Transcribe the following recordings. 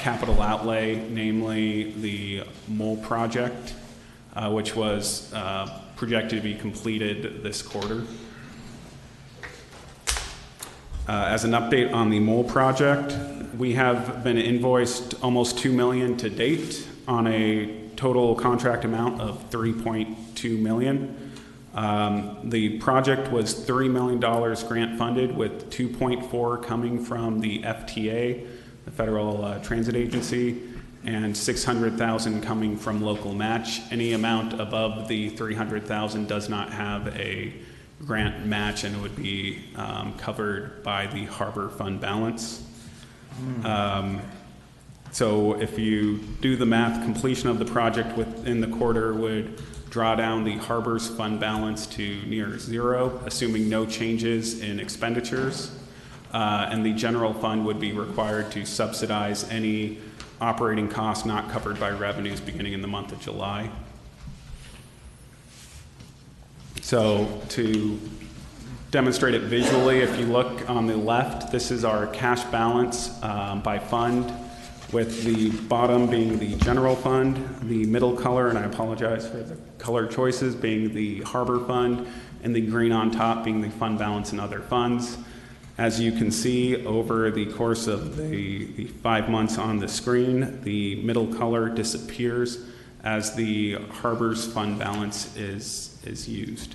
capital outlay, namely the mole project, which was projected to be completed this quarter. As an update on the mole project, we have been invoiced almost $2 million to date on a total contract amount of $3.2 million. The project was $3 million grant funded, with $2.4 coming from the FTA, the Federal Transit Agency, and $600,000 coming from local match. Any amount above the $300,000 does not have a grant match, and it would be covered by the harbor fund balance. So if you do the math, completion of the project within the quarter would draw down the harbor's fund balance to near zero, assuming no changes in expenditures. And the general fund would be required to subsidize any operating costs not covered by revenues beginning in the month of July. So to demonstrate it visually, if you look on the left, this is our cash balance by fund, with the bottom being the general fund, the middle color, and I apologize for the color choices, being the harbor fund, and the green on top being the fund balance and other funds. As you can see, over the course of the 5 months on the screen, the middle color disappears as the harbor's fund balance is used.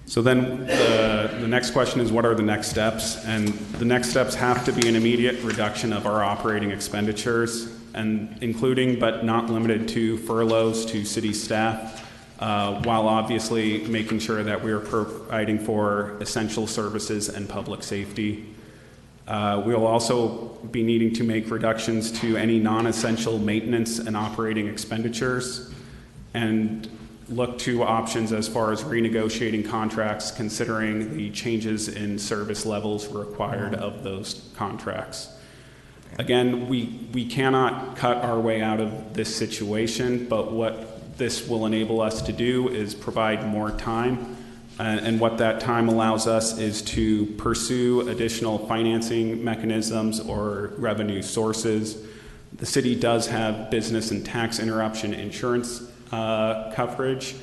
So then the next question is, what are the next steps? And the next steps have to be an immediate reduction of our operating expenditures, and including but not limited to furloughs to city staff, while obviously making sure that we are providing for essential services and public safety. We'll also be needing to make reductions to any non-essential maintenance and operating expenditures, and look to options as far as renegotiating contracts, considering the changes in service levels required of those contracts. Again, we cannot cut our way out of this situation, but what this will enable us to do is provide more time. And what that time allows us is to pursue additional financing mechanisms or revenue sources. The city does have business and tax interruption insurance coverage.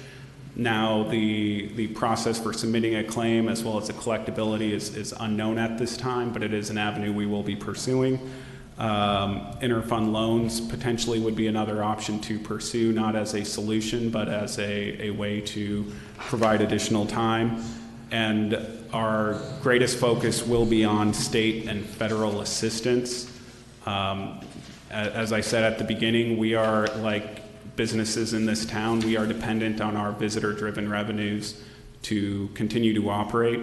Now, the process for submitting a claim as well as the collectability is unknown at this time, but it is an avenue we will be pursuing. Interfund loans potentially would be another option to pursue, not as a solution, but as a way to provide additional time. And our greatest focus will be on state and federal assistance. As I said at the beginning, we are like businesses in this town. We are dependent on our visitor-driven revenues to continue to operate.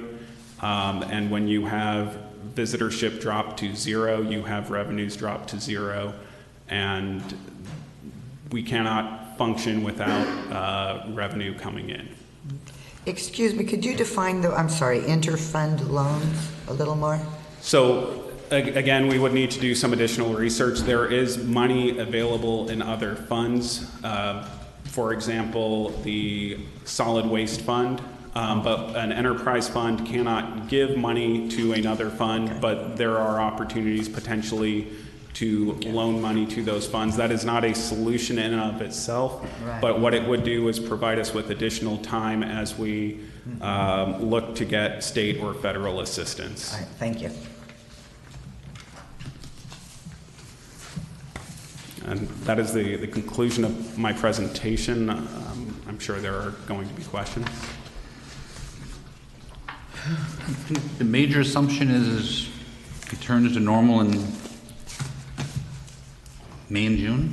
And when you have visitorship drop to zero, you have revenues drop to zero, and we cannot function without revenue coming in. Excuse me, could you define the, interfund loans a little more? So again, we would need to do some additional research. There is money available in other funds. For example, the solid waste fund, but an enterprise fund cannot give money to another fund, okay. But there are opportunities potentially to loan money to those funds. That is not a solution in and of itself, right. But what it would do is provide us with additional time as we look to get state or federal assistance. All right, thank you. And that is the conclusion of my presentation. I'm sure there are going to be questions. I think the major assumption is it returns to normal in May and June.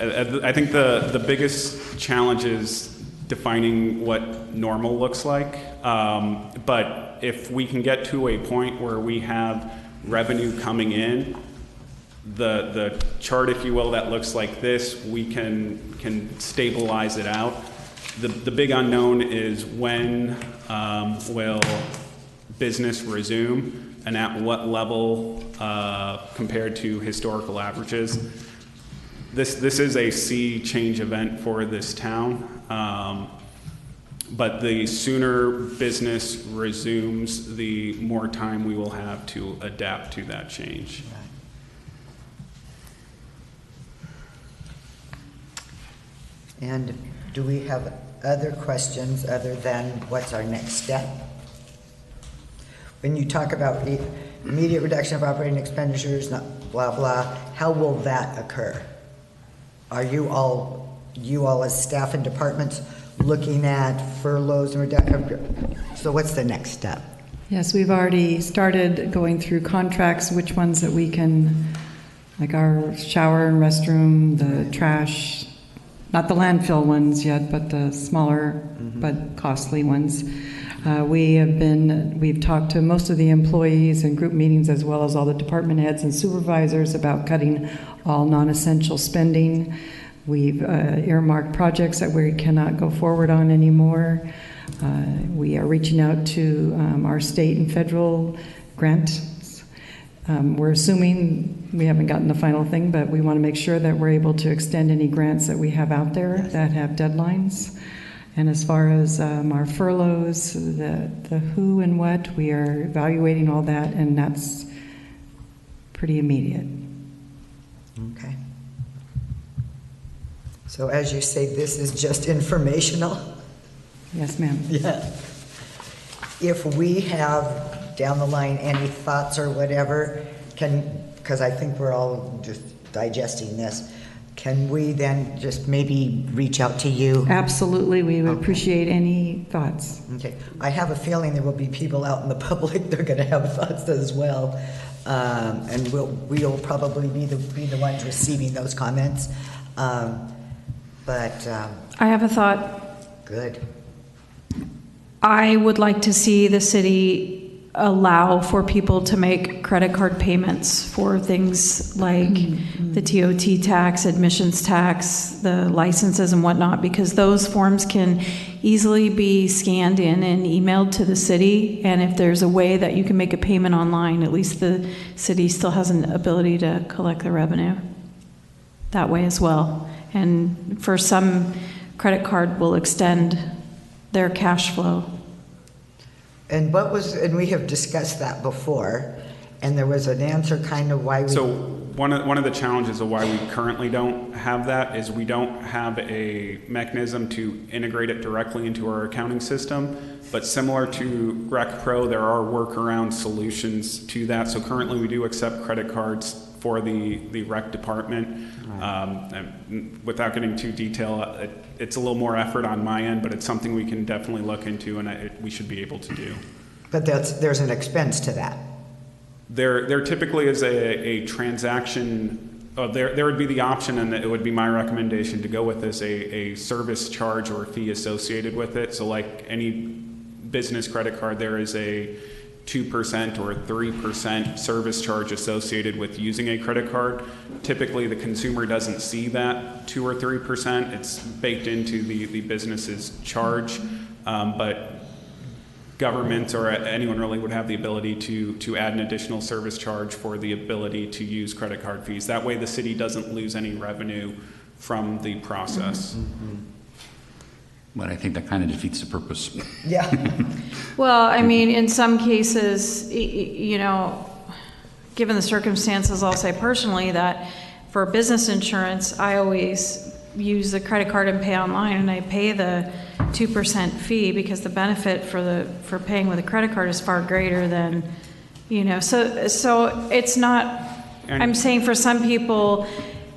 I think the biggest challenge is defining what normal looks like. But if we can get to a point where we have revenue coming in, the chart, if you will, that looks like this, we can stabilize it out. The big unknown is when will business resume, and at what level compared to historical averages. This is a sea change event for this town. But the sooner business resumes, the more time we will have to adapt to that change. And do we have other questions other than what's our next step? When you talk about the immediate reduction of operating expenditures, not blah, blah, how will that occur? Are you all as staff and departments looking at furloughs and reduction? So what's the next step? Yes, we've already started going through contracts, which ones that we can, like our shower and restroom, the trash, not the landfill ones yet, but the smaller but costly ones. We've talked to most of the employees in group meetings as well as all the department heads and supervisors about cutting all non-essential spending. We've earmarked projects that we cannot go forward on anymore. We are reaching out to our state and federal grants. We're assuming we haven't gotten the final thing, but we want to make sure that we're able to extend any grants that we have out there that have deadlines. And as far as our furloughs, the who and what, we are evaluating all that, and that's pretty immediate. Okay. So as you say, this is just informational? Yes, ma'am. Yeah. If we have down the line any thoughts or whatever, because I think we're all just digesting this, can we then just maybe reach out to you? Absolutely, we would appreciate any thoughts. Okay. I have a feeling there will be people out in the public that are going to have thoughts as well, and we'll probably be the ones receiving those comments. But I have a thought. good. I would like to see the city allow for people to make credit card payments for things like the TOT tax, admissions tax, the licenses and whatnot, because those forms can easily be scanned in and emailed to the city. And if there's a way that you can make a payment online, at least the city still has an ability to collect the revenue that way as well. And for some, credit card will extend their cash flow. And we have discussed that before, and there was an answer kind of why we. So one of the challenges of why we currently don't have that is we don't have a mechanism to integrate it directly into our accounting system. But similar to Rec Pro, there are workaround solutions to that. So currently we do accept credit cards for the rec department. And without getting too detailed, it's a little more effort on my end, but it's something we can definitely look into, and we should be able to do. But there's an expense to that. There typically is a transaction. There would be the option, and it would be my recommendation to go with this, a service charge or fee associated with it. So like any business credit card, there is a 2% or 3% service charge associated with using a credit card. Typically, the consumer doesn't see that 2 or 3%. It's baked into the business's charge, but governments or anyone really would have the ability to add an additional service charge for the ability to use credit card fees. That way, the city doesn't lose any revenue from the process. But I think that kind of defeats the purpose. Yeah. Well, I mean, in some cases, given the circumstances, I'll say personally that for business insurance, I always use the credit card and pay online, and I pay the 2% fee because the benefit for paying with a credit card is far greater than, so it's not, I'm saying for some people,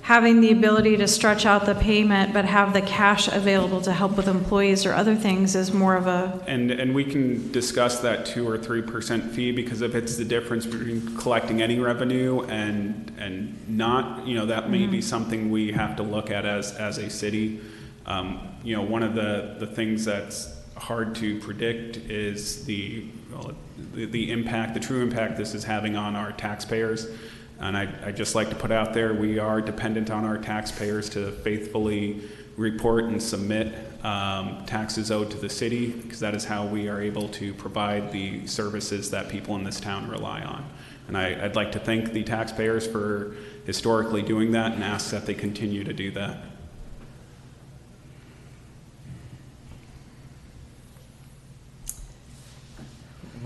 having the ability to stretch out the payment but have the cash available to help with employees or other things is more of a... And we can discuss that 2 or 3% fee, because if it's the difference between collecting any revenue and not, that may be something we have to look at as a city. One of the things that's hard to predict is the impact, the true impact this is having on our taxpayers. And I'd just like to put out there, we are dependent on our taxpayers to faithfully report and submit taxes owed to the city, because that is how we are able to provide the services that people in this town rely on. And I'd like to thank the taxpayers for historically doing that and ask that they continue to do that.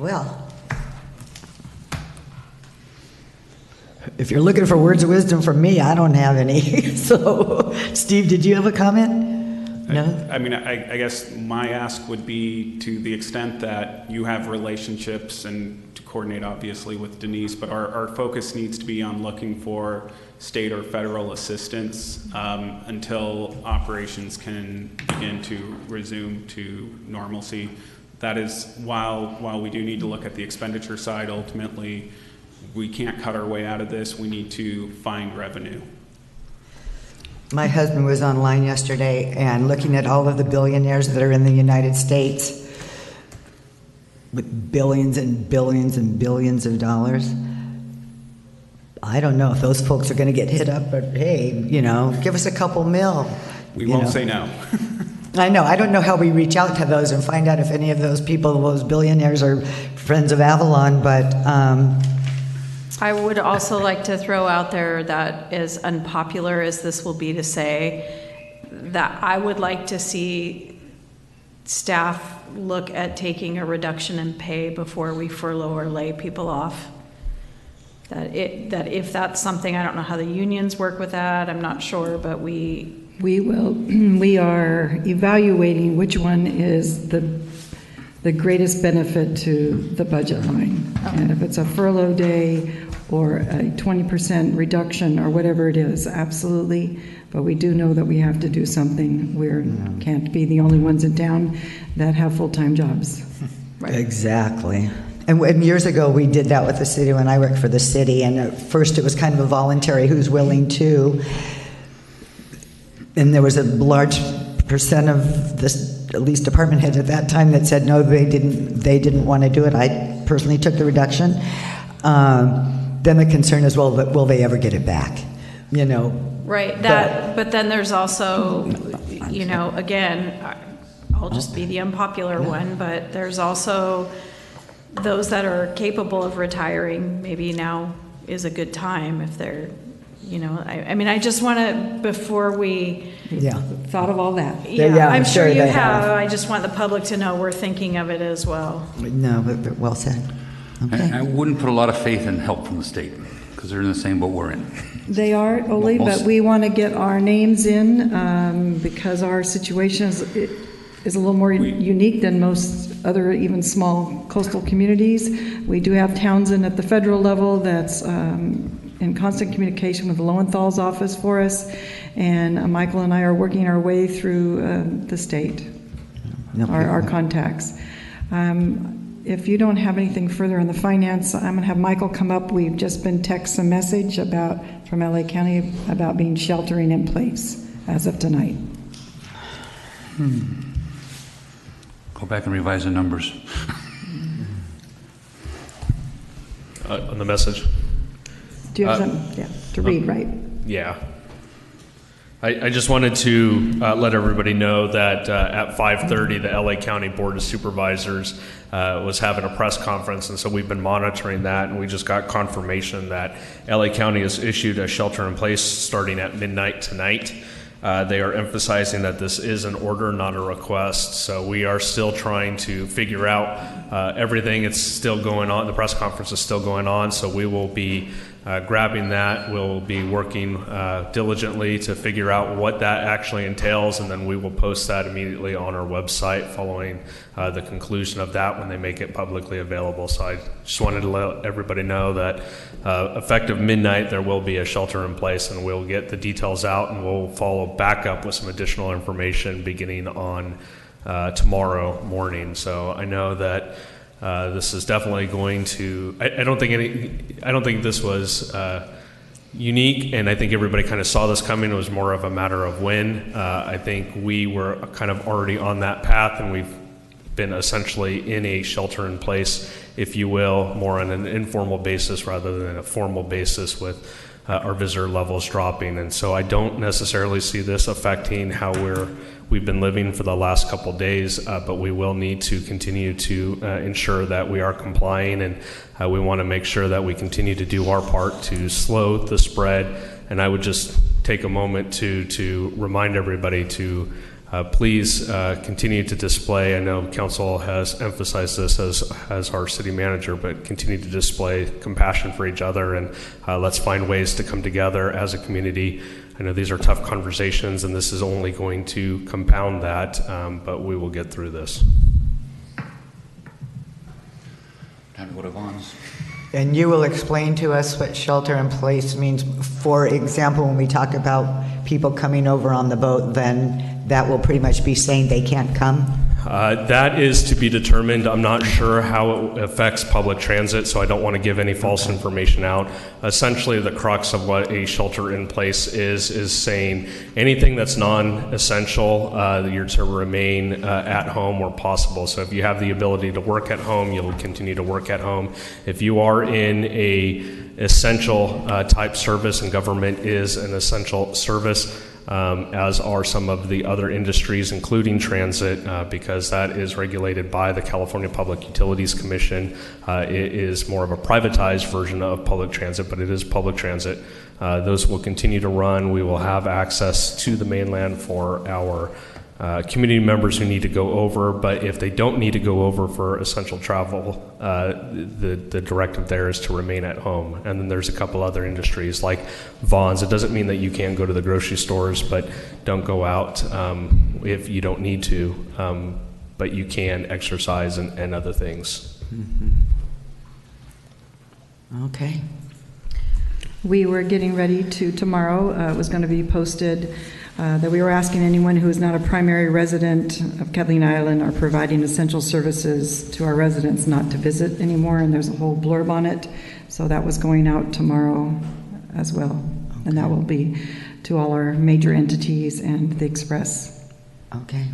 Well, if you're looking for words of wisdom from me, I don't have any. So, Steve, did you have a comment? No? I mean, I guess my ask would be to the extent that you have relationships and to coordinate obviously with Denise, but our focus needs to be on looking for state or federal assistance until operations can begin to resume to normalcy. That is, while we do need to look at the expenditure side, ultimately, we can't cut our way out of this. We need to find revenue. My husband was online yesterday and looking at all of the billionaires that are in the United States with billions and billions and billions of dollars. I don't know if those folks are going to get hit up, but hey, give us a couple mil. We won't say no. I know. I don't know how we reach out to those and find out if any of those people, those billionaires, are friends of Avalon, but I would also like to throw out there that, as unpopular as this will be to say, that I would like to see staff look at taking a reduction in pay before we furlough or lay people off. That if that's something, I don't know how the unions work with that, I'm not sure, but we are evaluating which one is the greatest benefit to the budget line. And if it's a furlough day or a 20% reduction or whatever it is, absolutely. But we do know that we have to do something. We can't be the only ones in town that have full-time jobs. Right. Exactly. And years ago, we did that with the city when I worked for the city. And at first, it was kind of a voluntary who's willing to. And there was a large percent of this, at least department heads at that time, that said no, they didn't want to do it. I personally took the reduction. Then the concern is, well, will they ever get it back? Right. But then there's also, again, I'll just be the unpopular one, but there's also those that are capable of retiring. Maybe now is a good time if they're, I just want to, before we, Thought of all that. Yeah, I'm sure you they have. I just want the public to know we're thinking of it as well. No, but well said. Okay. I wouldn't put a lot of faith in help from the state, because they're in the same boat we're in. They are, Ole, but we want to get our names in because our situation is a little more unique than most other even small coastal communities. We do have Townsend at the federal level that's in constant communication with the Lowenthal's office for us, and Michael and I are working our way through the state, our contacts. If you don't have anything further on the finance, I'm going to have Michael come up. We've just been texted a message from LA County about being sheltering in place as of tonight. Go back and revise the numbers. On the message? Do you have something to read, right? Yeah. I just wanted to let everybody know that at 5:30, the LA County Board of Supervisors was having a press conference, and so we've been monitoring that, and we just got confirmation that LA County has issued a shelter-in-place starting at midnight tonight. They are emphasizing that this is an order, not a request, so we are still trying to figure out everything. It's still going on. The press conference is still going on, so we will be grabbing that. We'll be working diligently to figure out what that actually entails, and then we will post that immediately on our website following the conclusion of that when they make it publicly available. So I just wanted to let everybody know that effective midnight there will be a shelter in place, and we'll get the details out, and we'll follow back up with some additional information beginning on tomorrow morning. So I know that this is definitely going to. I don't think this was unique, and I think everybody kind of saw this coming. It was more of a matter of when. I think we were kind of already on that path, and we've been essentially in a shelter in place, if you will, more on an informal basis rather than a formal basis with our visitor levels dropping. And so I don't necessarily see this affecting how we've been living for the last couple of days, but we will need to continue to ensure that we are complying, and we want to make sure that we continue to do our part to slow the spread. And I would just take a moment to remind everybody to please continue to display, I know council has emphasized this as our city manager, but continue to display compassion for each other, and let's find ways to come together as a community. I know these are tough conversations, and this is only going to compound that, but we will get through this. Time to go to Vaughn's. And you will explain to us what shelter in place means. For example, when we talk about people coming over on the boat, then that will pretty much be saying they can't come? That is to be determined. I'm not sure how it affects public transit, so I don't want to give any false information out. Essentially, the crux of what a shelter in place is saying anything that's non-essential, you're to remain at home where possible. So if you have the ability to work at home, you'll continue to work at home. If you are in a essential type service, and government is an essential service, as are some of the other industries, including transit, because that is regulated by the California Public Utilities Commission. It is more of a privatized version of public transit, but it is public transit. Those will continue to run. We will have access to the mainland for our community members who need to go over, but if they don't need to go over for essential travel, the directive there is to remain at home. And then there's a couple other industries like Vaughn's. It doesn't mean that you can't go to the grocery stores, but don't go out if you don't need to, but you can exercise and other things. Okay. We were getting ready to, tomorrow, it was going to be posted that we were asking anyone who is not a primary resident of Kathleen Island or providing essential services to our residents not to visit anymore, and there's a whole blurb on it. So that was going out tomorrow as well. Okay. And that will be to all our major entities and the Express. Okay.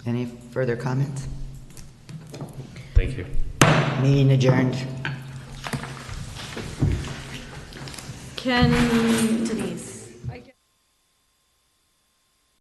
Any further comments? Thank you. Meeting adjourned. Can